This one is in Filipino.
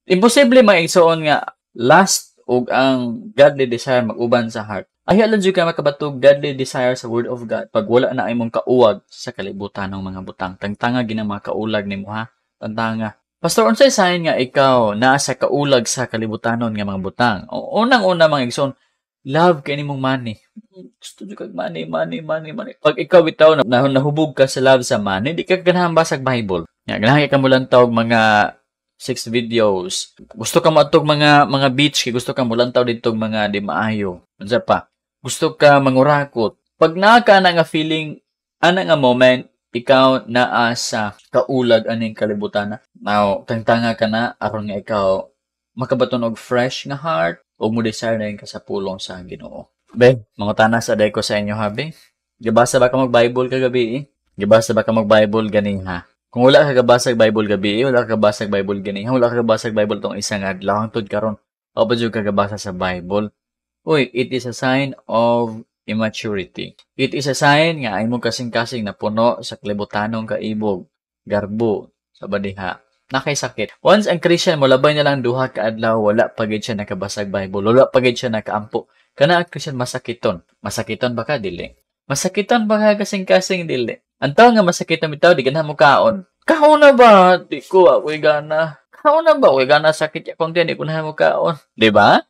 Imposible maigsoon nga last ug ang godly desire mag-uban sa heart. Ay alam jud ka makabatog godly desire sa word of God pag wala na imong kauwag sa kalibutan ng mga butang. Tangtanga ginang mga kaulag nimo ha. Tangtanga. Pastor, unsay sign nga ikaw naa sa kaulag sa kalibutanon nga mga butang? Unang-una mga igsoon, love kay nimong money. Gusto jud kag money, money, money, money. Pag ikaw bitaw na nahubog ka sa love sa money, di ka ganahan basag Bible. Nga ganahan ka mo lang tawag mga 6 videos. Gusto ka matog mga beach, kay gusto ka mulantaw dito mga di maayo. Unsa pa? Gusto ka mangurakot. Pag naa ka na nga feeling, ana nga moment, ikaw naa sa kaulag aning kalibutan. Now, tangtanga ka na aron nga ikaw makabaton og fresh nga heart o mo desire na ka sa pulong sa Ginoo. Be, mangutana sa day ko sa inyo ha, be. Gabasa ba ka mag-Bible kagabi eh? Gabasa ba ka mag-Bible ganing ha? Kung wala ka kabasag Bible gabi, wala ka kabasag Bible ganihan, wala ka kabasag Bible tong isang adlaw hangtod karon, o ba jud ka kabasa sa Bible? Uy, it is a sign of immaturity. It is a sign nga imo kasing-kasing na puno sa kalibutanong kaibog, garbo, sa badiha. Nakay sakit. Once ang Christian mo labay na lang duha ka adlaw, wala pa gid siya nakabasag Bible, wala pa gid siya nakaampo. Kana ang Christian masakiton. Masakiton ba ka dili? Masakiton ba ka kasing-kasing dili? Antaw nga masakit na bitaw, di ganahan mo kaon. Kaon na ba? Di ko, ako'y gana. Kaon na ba? Ako'y gana sakit ya kung di ko na mo kaon. Di ba?